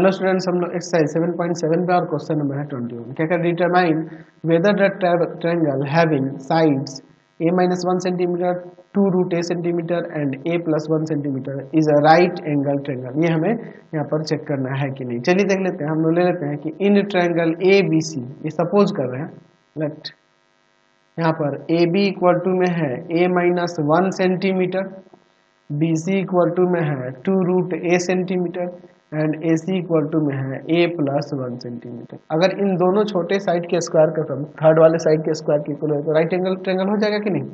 Hello students, हम लोग exercise 7.7 पे और क्वेश्चन नंबर है 21। क्या कर determine whether the triangle having sides a-1 centimetre 2 root a centimetre and a+1 centimetre is a right angle triangle. ये हमें यहाँ पर चेक करना है कि नहीं। चलिए देख लेते हैं। हम लोग ले लेते हैं कि इन ट्रायंगल ABC, ये सपोज कर रहे हैं, लेट यहाँ पर AB इक्वल टू में है a-1 centimetre, BC equal to में है 2 root a centimetre and AC equal to में है a+1 सेंटीमीटर। अगर इन दोनों छोटे साइड के स्क्वायर का सम थर्ड वाले साइड के स्क्वायर के इक्वल है तो राइट एंगल ट्रायंगल हो जाएगा कि नहीं।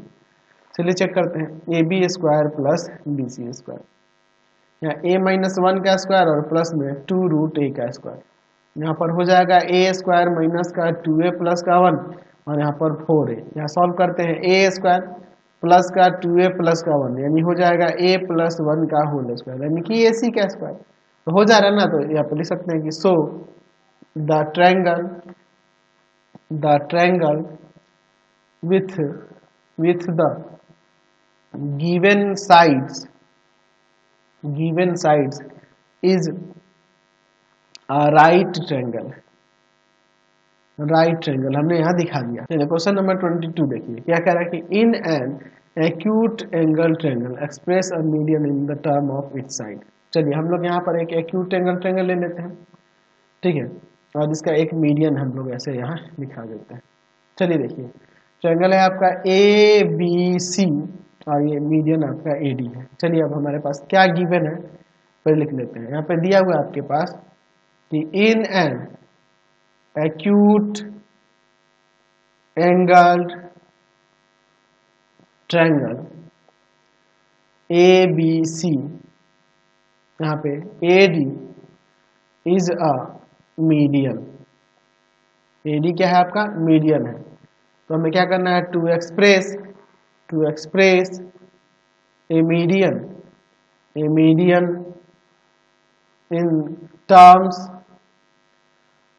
चलिए चेक करते हैं। AB square plus BC square, यहाँ a-1 का स्क्वायर और प्लस में 2 रूट a का स्क्वायर, यहाँ पर हो जाएगा a स्क्वायर माइनस का 2a प्लस का 1 और यहाँ पर 4a। यहाँ सॉल्व करते हैं a स्क्वायर प्लस का 2a प्लस का 1 यानी हो जाएगा a+1 का होल स्क्वायर यानी कि AC का स्क्वायर। तो हो जा रहा है ना। तो यहाँ पर लिख सकते हैं कि so the triangle with the given sides is right triangle. हमने यहाँ दिखा दिया। चलिए क्वेश्चन नंबर 22 देखिए क्या कह रहा है कि in an acute angle triangle express a median in the term of its side. चलिए हम लोग यहाँ पर एक एक्यूट एंगल ट्रायंगल ले लेते हैं, ठीक है, और इसका एक मीडियन हम लोग ऐसे यहाँ दिखा देते हैं। चलिए देखिए ट्रायंगल है आपका ABC और ये मीडियन आपका AD है। चलिए अब हमारे पास क्या गिवन है पहले लिख लेते हैं। यहाँ पे दिया हुआ है आपके पास कि in an acute angled triangle ABC, यहाँ पे AD is a median. AD क्या है आपका मीडियन है। तो हमें क्या करना है to express a median in terms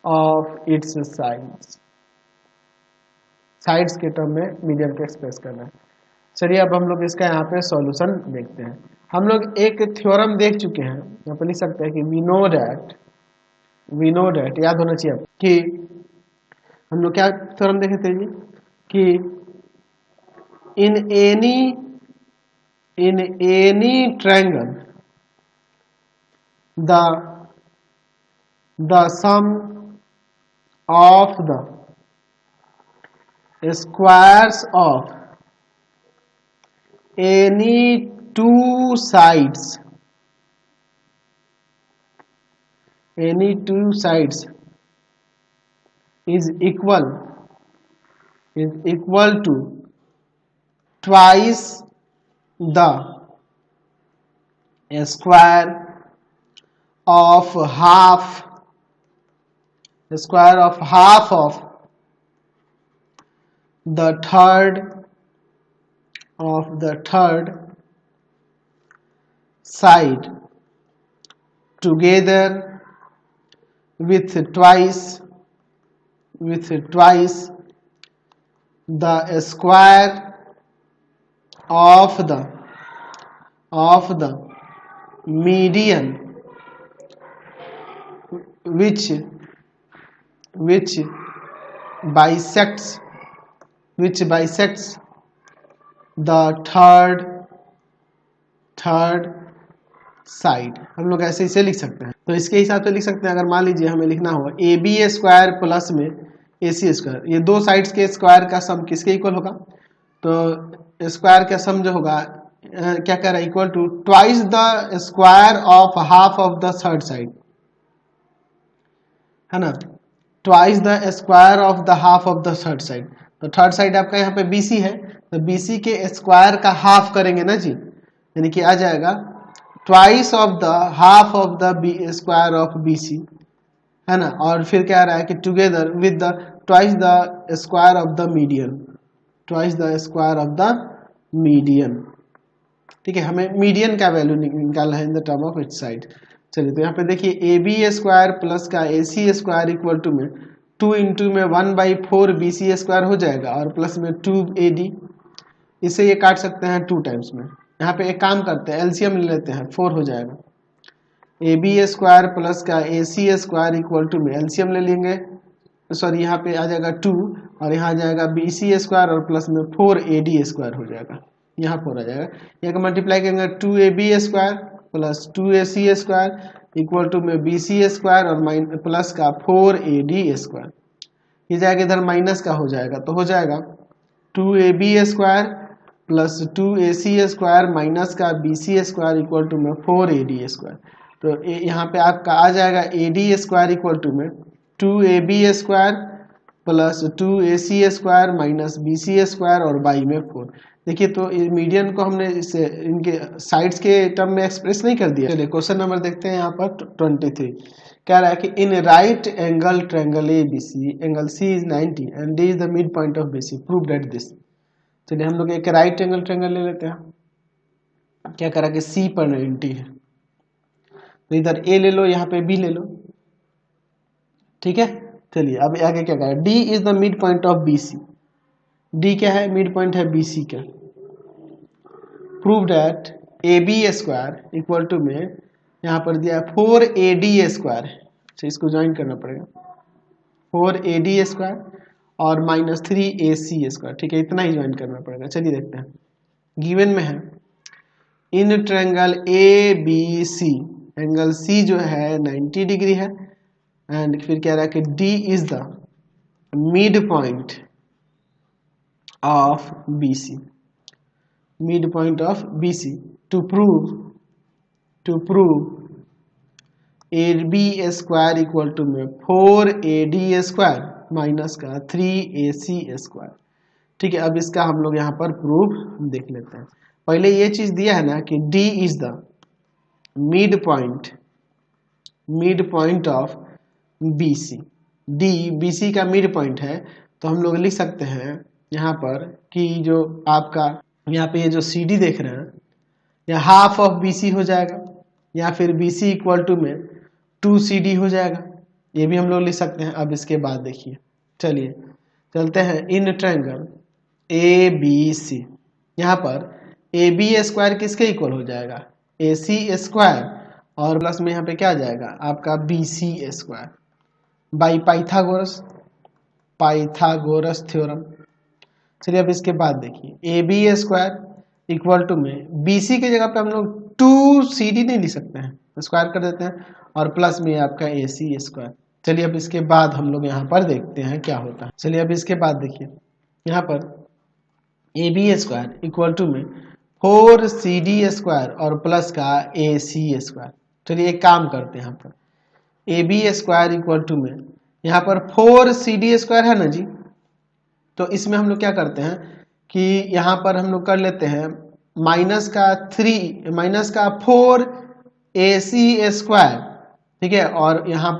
of its sides के टर्म में मीडियन को एक्सप्रेस करना है। चलिए अब हम लोग इसका यहाँ पे सॉल्यूशन देखते हैं। हम लोग एक थ्योरम देख चुके हैं, यहाँ पे लिख सकते हैं कि वी नो डैट याद होना चाहिए कि हम लोग क्या थ्योरम देखे थे जी कि in any triangle the sum of the squares of any two sides is equal to twice the square of half of the third side together with twice the square of the median which bisects the third side. हम लोग ऐसे इसे लिख सकते हैं। तो इसके हिसाब से लिख सकते हैं। अगर मान लीजिए हमें लिखना होगा AB स्क्वायर प्लस में AC स्क्वायर, ये दो साइड्स के स्क्वायर का सम किसके इक्वल होगा। तो स्क्वायर का सम जो होगा क्या कह रहा है equal to twice the square of half of the third side, है ना, twice the square of the half of the third side. तो थर्ड साइड आपका यहाँ पे BC है, तो BC के स्क्वायर का हाफ करेंगे ना जी, यानी कि आ जाएगा twice of the half of the square of BC, है ना। और फिर क्या आ रहा है कि together with the twice the square of the median, ठीक है। हमें मीडियन का वैल्यू निकालना है in the term of its side. चलिए तो यहाँ पे देखिए AB स्क्वायर प्लस का AC स्क्वायर इक्वल टू में 2 इंटू में 1/4 BC स्क्वायर हो जाएगा और प्लस में 2AD, इसे ये काट सकते हैं 2 टाइम्स में। यहाँ पे एक काम करते हैं एलसीएम ले लेते हैं, 4 हो जाएगा। ए बी स्क्वायर प्लस का ए सी स्क्वायर इक्वल टू में एलसीएम ले लेंगे, सॉरी यहाँ पे आ जाएगा 2 और यहाँ आ जाएगा बी सी स्क्वायर और प्लस में 4AD स्क्वायर हो जाएगा, यहाँ 4 आ जाएगा। यहाँ का मल्टीप्लाई करेंगे 2AB square plus 2AC square equal to में बी सी स्क्वायर और प्लस का 4AD स्क्वायर, ये जाएगा इधर माइनस का हो जाएगा, तो हो जाएगा 2AB square plus 2AC square minus का BC स्क्वायर इक्वल टू में 4AD स्क्वायर। तो यहाँ पे आपका आ जाएगा AD स्क्वायर इक्वल टू में 2AB square plus 2AC square minus BC square और बाई में 4। देखिए तो मीडियन को हमने इसे इनके साइड्स के टर्म में एक्सप्रेस नहीं कर दिया। चलिए क्वेश्चन नंबर देखते हैं यहाँ पर 23। कह रहा है कि in right angle triangle ABC angle C is 90 and D is the mid point of BC, prove that this. चलिए हम लोग एक राइट एंगल ट्रायंगल ले लेते हैं। क्या करा कि C पर 90 है, तो इधर A ले लो, यहाँ पे B ले लो, ठीक है। चलिए अब आगे क्या कहा, D is the mid point of BC, D क्या है, मिड पॉइंट है BC का। Prove that AB square equal to में यहाँ पर दिया 4AD स्क्वायर, अच्छा इसको ज्वाइन करना पड़ेगा, 4AD स्क्वायर और माइनस 3AC स्क्वायर, ठीक है, इतना ही ज्वाइन करना पड़ेगा। चलिए देखते हैं, गिवन में है इन ट्रायंगल ABC एंगल C जो है 90 डिग्री है एंड फिर कह रहा है कि D is the mid point of BC, mid point of BC। To prove AB square equal to में 4AD स्क्वायर माइनस का 3AC स्क्वायर, ठीक है। अब इसका हम लोग यहाँ पर प्रूफ देख लेते हैं। पहले ये चीज दिया है ना कि D is the mid point of BC, D BC का मिड पॉइंट है, तो हम लोग लिख सकते हैं यहाँ पर कि जो आपका यहाँ पे ये जो CD देख रहे हैं या हाफ ऑफ BC हो जाएगा, या फिर BC इक्वल टू में 2CD हो जाएगा, ये भी हम लोग लिख सकते हैं। अब इसके बाद देखिए, चलिए चलते हैं इन ट्रायंगल ABC, यहाँ पर AB स्क्वायर किसके इक्वल हो जाएगा, AC स्क्वायर और प्लस में यहाँ पे क्या आ जाएगा आपका BC square by Pythagoras theorem. चलिए अब इसके बाद देखिए AB स्क्वायर इक्वल टू में BC की जगह पे हम लोग 2CD नहीं लिख सकते हैं, स्क्वायर कर देते हैं और प्लस में आपका AC स्क्वायर। चलिए अब इसके बाद हम लोग यहाँ पर देखते हैं क्या होता है। चलिए अब इसके बाद देखिए यहाँ पर AB स्क्वायर इक्वल टू में 4CD स्क्वायर और प्लस का AC स्क्वायर। चलिए एक काम करते हैं, यहाँ पर AB स्क्वायर इक्वल टू में यहाँ पर 4CD स्क्वायर है ना जी, तो इसमें हम लोग क्या करते हैं कि यहाँ पर हम लोग कर लेते हैं माइनस का 4AC स्क्वायर, ठीक है, और यहाँ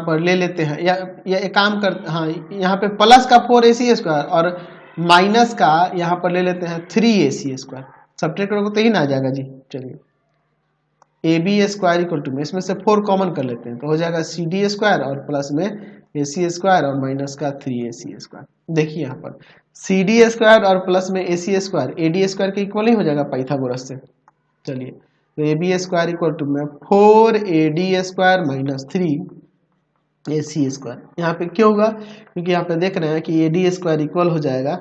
पर ले लेते हैं या एक काम कर, हाँ यहाँ पे प्लस का 4AC स्क्वायर और माइनस का यहाँ पर ले लेते हैं 3AC स्क्वायर, सब्ट्रैक्ट करोगे तो ही ना आ जाएगा जी। चलिए AB स्क्वायर इक्वल टू में इसमें से 4 कॉमन कर लेते हैं, तो हो जाएगा CD स्क्वायर और प्लस में AC स्क्वायर और माइनस का 3AC स्क्वायर। देखिए यहाँ पर CD स्क्वायर और प्लस में AC स्क्वायर AD स्क्वायर के इक्वल ही हो जाएगा पाइथागोरस से। चलिए तो AB स्क्वायर इक्वल टू में 4AD square minus 3AC square. यहाँ पे क्यों होगा, क्योंकि यहाँ पे देख रहे हैं कि AD स्क्वायर इक्वल हो जाएगा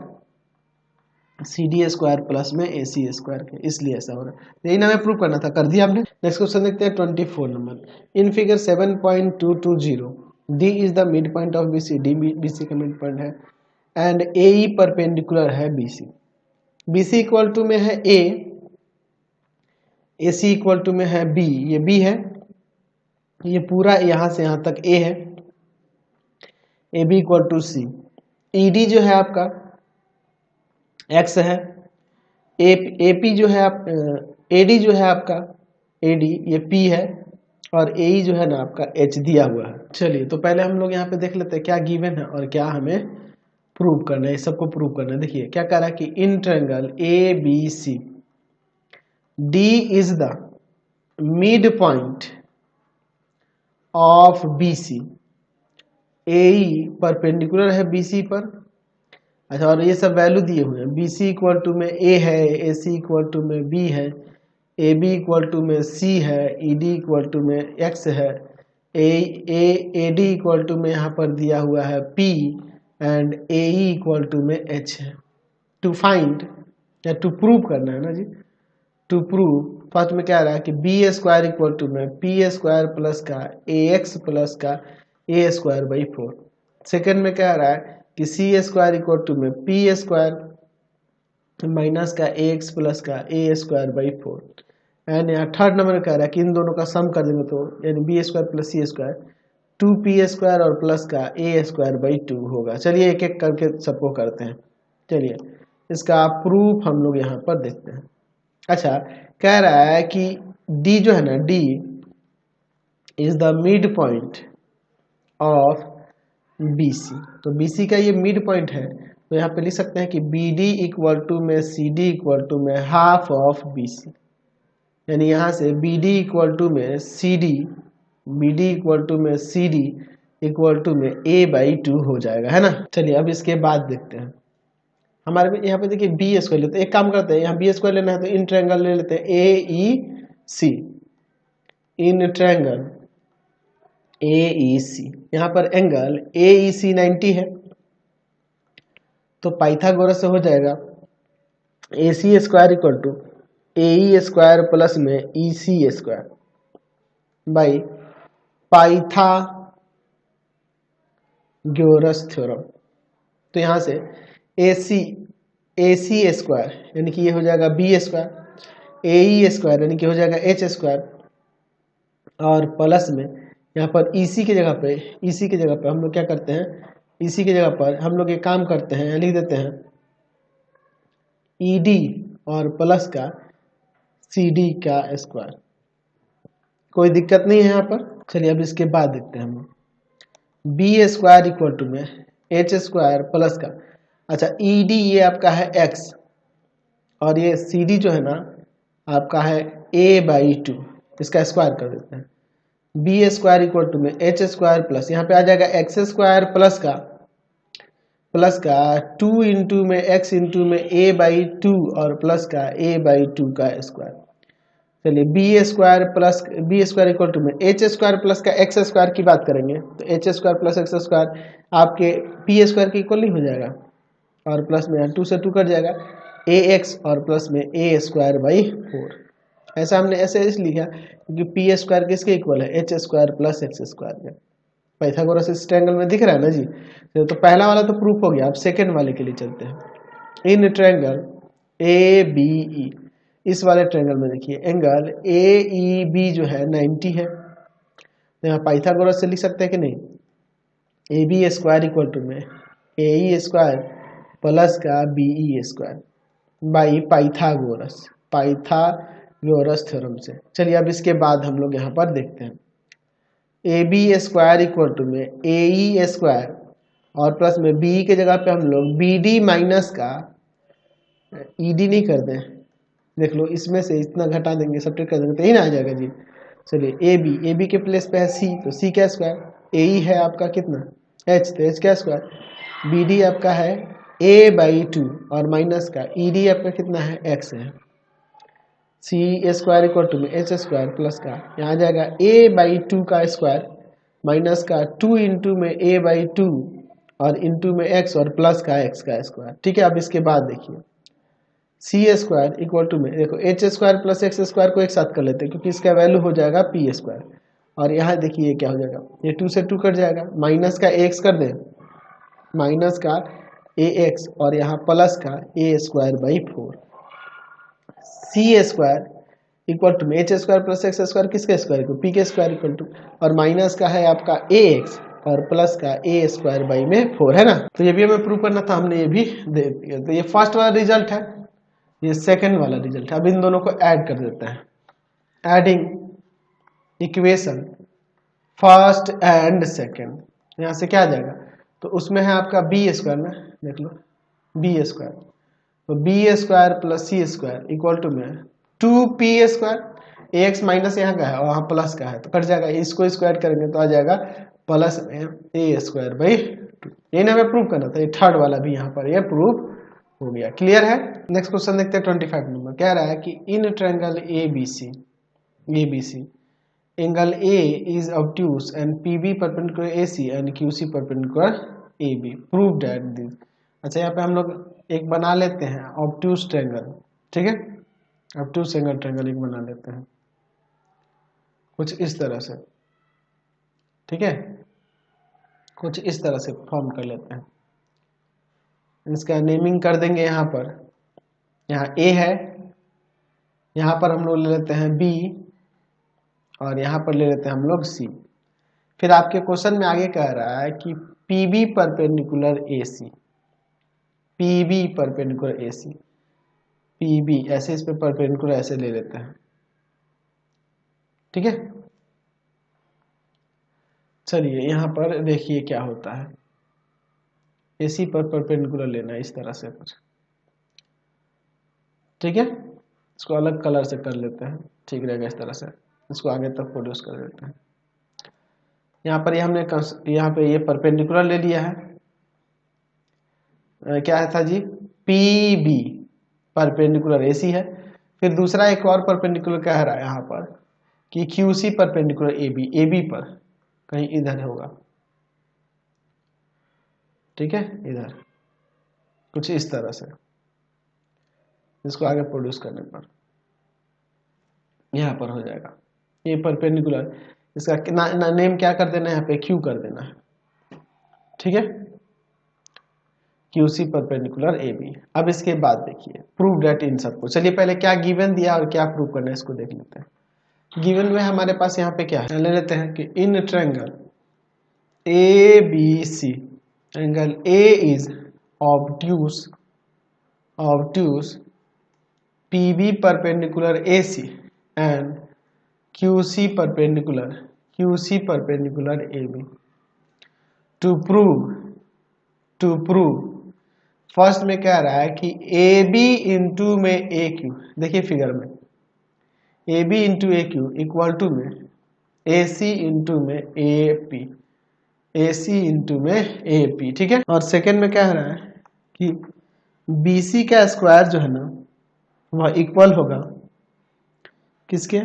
CD स्क्वायर प्लस में AC स्क्वायर के, इसलिए ऐसा हो रहा है। यही ना हमें प्रूव करना था, कर दिया हमने। नेक्स्ट क्वेश्चन देखते हैं 24 number. In figure 7.220 D is the mid point of BC, D BC का मिड पॉइंट है एंड AE परपेंडिकुलर है BC। BC इक्वल टू में है A, AC इक्वल टू में है B, ये B है, ये पूरा यहाँ से यहाँ तक A है, AB equal to C। ED जो है आपका X है, AP जो है आप AD जो है आपका AD ये P है और AE जो है ना आपका H दिया हुआ है। चलिए तो पहले हम लोग यहाँ पे देख लेते हैं क्या गिवन है और क्या हमें प्रूव करना है, सबको प्रूव करना है। देखिए क्या कह रहा है कि इन triangle ABC D is the mid point of BC, AE perpendicular है BC पर। अच्छा और ये सब वैल्यू दिए हुए हैं, BC इक्वल टू में A है, AC इक्वल टू में B है, ए बी इक्वल टू में सी है, ई डी इक्वल टू में एक्स है, ए डी इक्वल टू में यहाँ पर दिया हुआ है P and A E equal to में एच है। टू फाइंड या टू प्रूव करना है ना जी, टू प्रूव फर्स्ट में क्या रहा है कि बी स्क्वायर इक्वल टू में पी स्क्वायर प्लस का ए एक्स प्लस का ए स्क्वायर बाई 4। सेकेंड में क्या रहा है कि सी स्क्वायर इक्वल टू में पी स्क्वायर माइनस का ए एक्स प्लस का ए स्क्वायर बाई 4। एंड यहाँ थर्ड नंबर में कह रहा है कि इन दोनों का सम कर देंगे तो यानी बी स्क्वायर प्लस सी स्क्वायर 2p स्क्वायर और प्लस का ए स्क्वायर बाई 2 होगा। चलिए एक एक करके सबको करते हैं। चलिए इसका प्रूफ हम लोग यहाँ पर देखते हैं। अच्छा कह रहा है कि d जो है ना, d is the mid point of BC। तो BC का ये मिड पॉइंट है, तो यहाँ पे लिख सकते हैं कि BD इक्वल टू में CD इक्वल टू में हाफ ऑफ BC, यानी यहाँ से BD इक्वल टू में CD, BD इक्वल टू में CD इक्वल टू में A बाई 2 हो जाएगा, है ना। चलिए अब इसके बाद देखते हैं। हमारे यहाँ पे देखिए बी स्क्वायर लेते हैं, एक काम करते हैं, यहाँ बी स्क्वायर लेना है तो इन ट्रायंगल ले लेते हैं AEC, इन ट्रायंगल AEC। यहाँ पर एंगल AEC 90 है, तो पाइथागोरस से हो जाएगा AC square equal to AE square plus में EC square by Pythagoras theorem. तो यहाँ से AC स्क्वायर यानी कि ये हो जाएगा B स्क्वायर, AE स्क्वायर यानी कि हो जाएगा H स्क्वायर, और प्लस में यहाँ पर EC की जगह पे हम लोग क्या करते हैं, EC की जगह पर हम लोग एक काम करते हैं, लिख देते हैं ED और प्लस का CD का स्क्वायर। कोई दिक्कत नहीं है यहाँ पर। चलिए अब इसके बाद देखते हैं हम B स्क्वायर इक्वल टू में H स्क्वायर प्लस का, अच्छा ED ये आपका है X और ये CD जो है ना आपका है A बाई 2, इसका स्क्वायर कर देते हैं। B स्क्वायर इक्वल टू में H स्क्वायर प्लस यहाँ पे आ जाएगा X स्क्वायर प्लस का 2 इंटू में X इंटू में A बाई 2 और प्लस का A बाई 2 का स्क्वायर। चलिए B स्क्वायर इक्वल टू में H स्क्वायर प्लस का X स्क्वायर की बात करेंगे तो H square plus X square आपके P स्क्वायर के इक्वल नहीं हो जाएगा, और प्लस में 2 से 2 कट जाएगा AX और प्लस में A स्क्वायर बाई 4। ऐसा हमने ऐसे इसलिए लिखा क्योंकि P स्क्वायर किसके इक्वल है, H square plus X square के। पाइथागोरस इस ट्रायंगल में दिख रहा है ना जी। तो पहला वाला तो प्रूफ हो गया, अब सेकेंड वाले के लिए चलते हैं। इन ट्रायंगल ABE, इस वाले ट्रायंगल में देखिए एंगल AEB जो है 90 है, तो यहाँ पाइथागोरस से लिख सकते हैं कि नहीं, AB स्क्वायर इक्वल टू में AE स्क्वायर प्लस का BE square by Pythagoras theorem से। चलिए अब इसके बाद हम लोग यहाँ पर देखते हैं AB स्क्वायर इक्वल टू में AE स्क्वायर और प्लस में BE के जगह पे हम लोग BD माइनस का ED नहीं करते हैं, देख लो इसमें से इतना घटा देंगे, सब्ट्रैक्ट कर देंगे तो यही ना आ जाएगा जी। चलिए AB के प्लेस पे है C, तो C का स्क्वायर, AE है आपका कितना H, तो H का स्क्वायर, BD आपका है A बाई 2 और माइनस का ED आपका कितना है X है। C स्क्वायर इक्वल टू में H स्क्वायर प्लस का यहाँ आ जाएगा A बाई 2 का स्क्वायर माइनस का 2 इंटू में A बाई 2 और इंटू में X और प्लस का X का स्क्वायर। ठीक है, अब इसके बाद देखिए C स्क्वायर इक्वल टू में देखो H square plus X square को एक साथ कर लेते हैं क्योंकि इसका वैल्यू हो जाएगा P स्क्वायर, और यहाँ देखिए ये क्या हो जाएगा, ये 2 से 2 कट जाएगा, माइनस का AX कर दें, माइनस का AX और यहाँ प्लस का A square by 4। C square equal to में H square plus X square किसका स्क्वायर को P के स्क्वायर इक्वल टू, और माइनस का है आपका AX और प्लस का A स्क्वायर बाई में 4, है ना। तो ये भी हमें प्रूव करना था, हमने ये भी दे दिया। तो ये फर्स्ट वाला रिजल्ट है, ये सेकंड वाला रिजल्ट है। अब इन दोनों को ऐड कर देते हैं, adding equation first and second, यहाँ से क्या आ जाएगा, तो उसमें है आपका B स्क्वायर में, देख लो B स्क्वायर, तो B square plus C square equal to में 2P स्क्वायर, AX माइनस यहाँ का है और वहाँ प्लस का है तो कट जाएगा, इसको स्क्वायर करेंगे तो आ जाएगा प्लस में A स्क्वायर बाई 2। ये हमें प्रूव करना था, ये थर्ड वाला भी यहाँ पर ये प्रूव हो गया। क्लियर है। नेक्स्ट क्वेश्चन देखते हैं 25 नंबर। कह रहा है कि इन triangle ABC angle A is obtuse and PB perpendicular AC and QC perpendicular AB prove that this। अच्छा यहाँ पे हम लोग एक बना लेते हैं ऑब्ट्यूज ट्रायंगल, ठीक है, ऑब्ट्यूज एंगल ट्रायंगल एक बना लेते हैं कुछ इस तरह से, ठीक है, कुछ इस तरह से फॉर्म कर लेते हैं। इसका नेमिंग कर देंगे। यहाँ पर यहाँ A है, यहाँ पर हम लोग ले लेते हैं B और यहाँ पर ले लेते हैं हम लोग C। फिर आपके क्वेश्चन में आगे कह रहा है कि PB perpendicular AC, PB perpendicular AC, PB ऐसे इस पे परपेंडिकुलर ऐसे ले लेते हैं, ठीक है। चलिए यहाँ पर देखिए क्या होता है। AC पर परपेंडिकुलर लेना है इस तरह से कुछ, ठीक है। इसको अलग कलर से कर लेते हैं, ठीक रहेगा इस तरह से। इसको आगे तक प्रोड्यूस कर देते हैं। यहाँ पर हमने यहाँ पे ये परपेंडिकुलर ले लिया है, क्या है था जी, PB परपेंडिकुलर AC है। फिर दूसरा एक और परपेंडिकुलर कह रहा है यहाँ पर कि QC परपेंडिकुलर AB पर कहीं इधर होगा, ठीक है, इधर कुछ इस तरह से। इसको आगे प्रोड्यूस करने पर यहाँ पर हो जाएगा ये परपेंडिकुलर। इसका नेम क्या कर देना है, यहाँ पे Q कर देना है, ठीक है, QC परपेंडिकुलर AB। अब इसके बाद देखिए प्रूव दैट इन सबको। चलिए पहले क्या गिवन दिया और क्या प्रूव करना है इसको देख लेते हैं। गिवन में हमारे पास यहाँ पे क्या है, ले लेते हैं कि इन triangle ABC angle A is obtuse PB perpendicular AC and QC perpendicular AB। To prove first में कह रहा है कि AB इंटू में AQ, देखिए फिगर में AB into AQ equal to में AC इंटू में AC इंटू में AP, ठीक है। और सेकेंड में कह रहा है कि BC का स्क्वायर जो है ना वह इक्वल होगा किसके,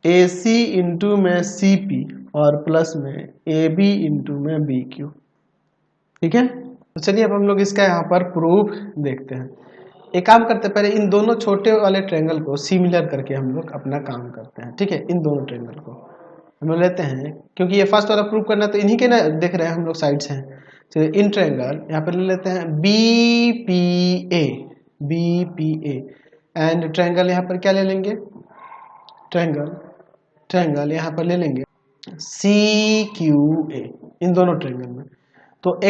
AC इंटू में CP और प्लस में AB इंटू में BQ, ठीक है। तो चलिए अब हम लोग इसका यहाँ पर प्रूफ देखते हैं। एक काम करते हैं, पहले इन दोनों छोटे वाले ट्रायंगल को सिमिलर करके हम लोग अपना काम करते हैं, ठीक है। इन दोनों ट्रायंगल को हम लोग लेते हैं, क्योंकि ये फर्स्ट वाला प्रूफ करना तो इन्हीं के ना देख रहे हैं हम लोग साइड से। चलिए इन ट्रायंगल यहाँ पर ले लेते हैं BPA एंड ट्रायंगल यहाँ पर क्या ले लेंगे, ट्रायंगल यहाँ पर ले लेंगे CQA, इन दोनों ट्रायंगल में। तो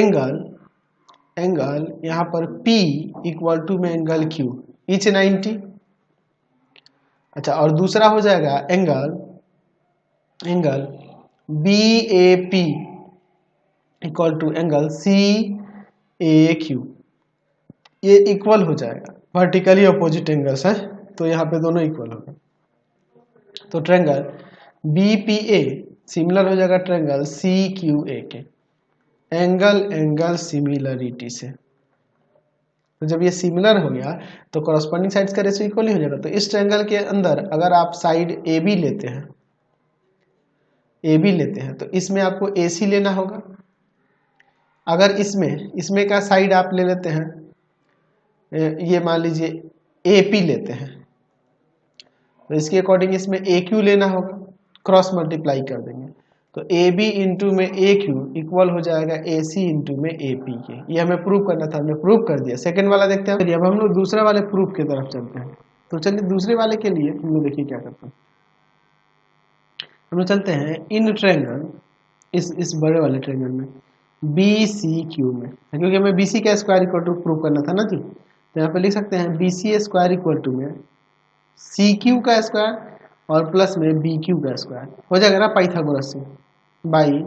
एंगल यहाँ पर P इक्वल टू में एंगल Q इच 90। अच्छा, और दूसरा हो जाएगा angle BAP equal to angle CAQ, ये इक्वल हो जाएगा, वर्टिकली अपोजिट एंगल्स है तो यहाँ पे दोनों इक्वल होगा। तो ट्रायंगल BPA सिमिलर हो जाएगा ट्रायंगल CQA के एंगल सिमिलरिटी से। तो जब ये सिमिलर हो गया तो कॉरस्पॉन्डिंग साइड्स का रेशियो इक्वल ही हो जाएगा। तो इस ट्रायंगल के अंदर अगर आप साइड AB लेते हैं तो इसमें आपको AC लेना होगा। अगर इसमें का साइड आप ले लेते हैं, ये मान लीजिए AP लेते हैं, तो इसके अकॉर्डिंग इसमें AQ लेना होगा, क्रॉस मल्टीप्लाई कर देंगे। तो AB इंटू में AQ इक्वल हो जाएगा AC इंटू में AP के। ये हमें प्रूव करना था, हमने प्रूव कर दिया। सेकंड वाला देखते हैं। चलिए अब हम लोग दूसरे वाले प्रूफ की तरफ चलते हैं। तो चलिए दूसरे वाले के लिए हम लोग देखिए क्या करते हैं। हम लोग चलते हैं इन ट्रायंगल, इस बड़े वाले ट्रायंगल में BCQ में, क्योंकि हमें BC का स्क्वायर इक्वल टू प्रूव करना था ना जी। तो यहाँ पे लिख सकते हैं BC स्क्वायर इक्वल टू में CQ का स्क्वायर और प्लस में BQ का स्क्वायर हो जाएगा ना पाइथागोरस से, बाई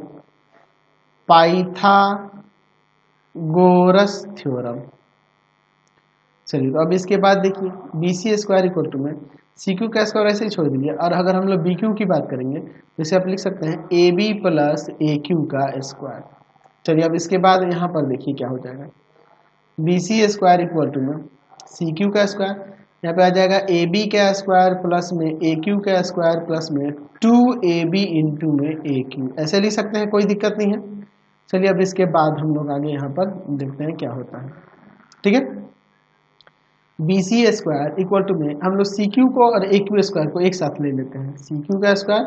पाइथागोरस थ्योरम। चलिए तो अब इसके बाद देखिए BC स्क्वायर इक्वल टू में CQ का स्क्वायर ऐसे ही छोड़ दीजिए, और अगर हम लोग BQ की बात करेंगे तो इसे आप लिख सकते हैं AB प्लस AQ का स्क्वायर। चलिए अब इसके बाद यहाँ पर देखिए क्या हो जाएगा, B C square equal to में सी क्यू का स्क्वायर, यहाँ पे आ जाएगा ए बी का स्क्वायर प्लस में ए क्यू का स्क्वायर प्लस में 2ab इंटू में ए क्यू, ऐसे लिख सकते हैं, कोई दिक्कत नहीं है। चलिए अब इसके बाद हम लोग आगे यहाँ पर देखते हैं क्या होता है। ठीक है, B C square equal to में हम लोग सी क्यू को और ए क्यू स्क्वायर को एक साथ ले लेते हैं, सी क्यू का स्क्वायर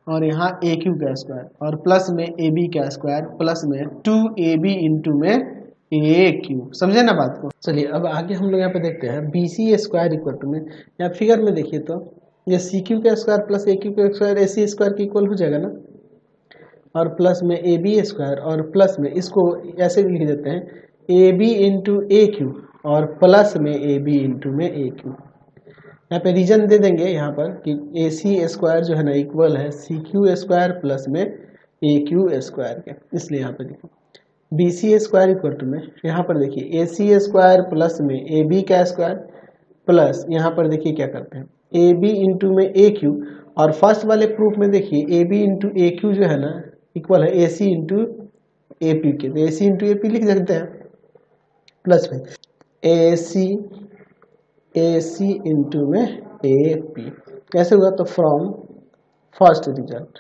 और यहाँ ए क्यू का स्क्वायर और प्लस में ए बी का स्क्वायर प्लस में 2ab इंटू में ए क्यू, समझे ना बात को। चलिए अब आगे हम लोग यहाँ पे देखते हैं B C square equal to में, यहाँ फिगर में देखिए तो ये सी क्यू का स्क्वायर प्लस ए क्यू का स्क्वायर ए सी स्क्वायर के इक्वल हो जाएगा ना, और प्लस में ए बी स्क्वायर और प्लस में इसको ऐसे लिख देते हैं A B into A Q और प्लस में ए बी इंटू में ए क्यू। यहाँ पे रीजन दे देंगे यहाँ पर कि ए सी स्क्वायर जो है ना इक्वल है सी क्यू स्क्वायर प्लस में ए क्यू स्क्वायर के, इसलिए यहाँ पे देखो B C square equal to में यहाँ पर देखिए ए सी स्क्वायर प्लस में ए बी का स्क्वायर प्लस यहाँ पर देखिए क्या करते हैं ए बी इंटू में ए क्यू, और फर्स्ट वाले प्रूफ में देखिए A B into A Q जो है ना इक्वल है ए सी इंटू ए पी के, तो ए सी इंटू ए पी लिख सकते हैं प्लस में ए सी इंटू में ए पी, कैसे हुआ तो फ्रॉम फर्स्ट रिजल्ट,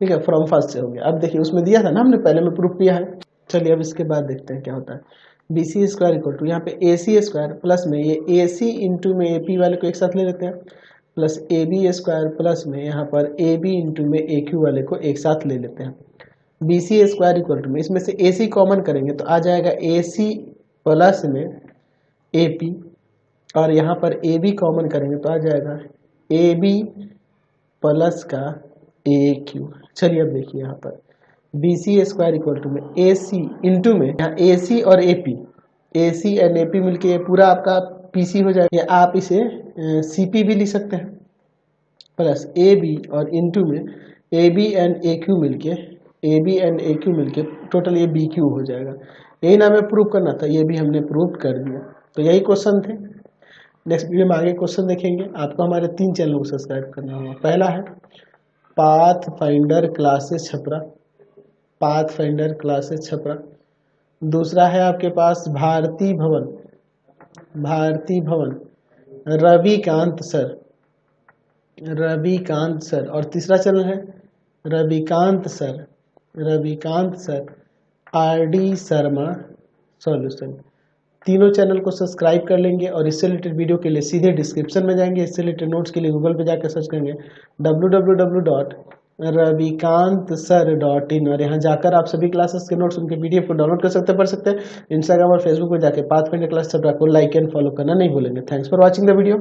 ठीक है, फ्रॉम फर्स्ट से हो गया। अब देखिए उसमें दिया था ना हमने पहले में प्रूफ किया है। चलिए अब इसके बाद देखते हैं क्या होता है, B C square equal to यहाँ पे ए सी स्क्वायर प्लस में ये ए सी इंटू में ए पी वाले को एक साथ ले लेते हैं plus A B square plus में यहाँ पर ए बी इंटू में ए क्यू वाले को एक साथ ले लेते हैं। B C square equal to में इसमें से ए सी कॉमन करेंगे तो आ जाएगा ए सी प्लस में ए पी, और यहाँ पर ए बी कॉमन करेंगे तो आ जाएगा ए बी प्लस का ए क्यू। चलिए अब देखिए यहाँ पर B C square equal to में ए सी इंटू में यहाँ ए सी और ए सी एंड ए पी मिलके ये पूरा आपका पी सी हो जाएगा, या आप इसे सी पी भी लिख सकते हैं, प्लस ए बी और इंटू में A B and A Q मिलके टोटल ये बी क्यू हो जाएगा। यही ना हमें प्रूव करना था, ये भी हमने प्रूव कर दिया। तो यही क्वेश्चन थे। नेक्स्ट वीडियो में आगे क्वेश्चन देखेंगे। आपको हमारे 3 चैनल को सब्सक्राइब करना होगा। पहला है पाथ फाइंडर क्लासेस छपरा, दूसरा है आपके पास भारती भवन रविकांत सर, और तीसरा चैनल है Ravikant sir R D Sharma solution. तीनों चैनल को सब्सक्राइब कर लेंगे और इससे रिलेटेड वीडियो के लिए सीधे डिस्क्रिप्शन में जाएंगे। इससे रिलेटेड नोट्स के लिए गूगल पे जाकर सर्च करेंगे www.ravikansir.in, और यहाँ जाकर आप सभी क्लासेस के नोट्स उनके पीडीएफ को डाउनलोड कर सकते हैं, पढ़ सकते हैं। इंस्टाग्राम और फेसबुक पे जाकर पाथफाइंडर क्लास छपरा को लाइक एंड फॉलो करना नहीं भूलेंगे। Thanks for watching the video.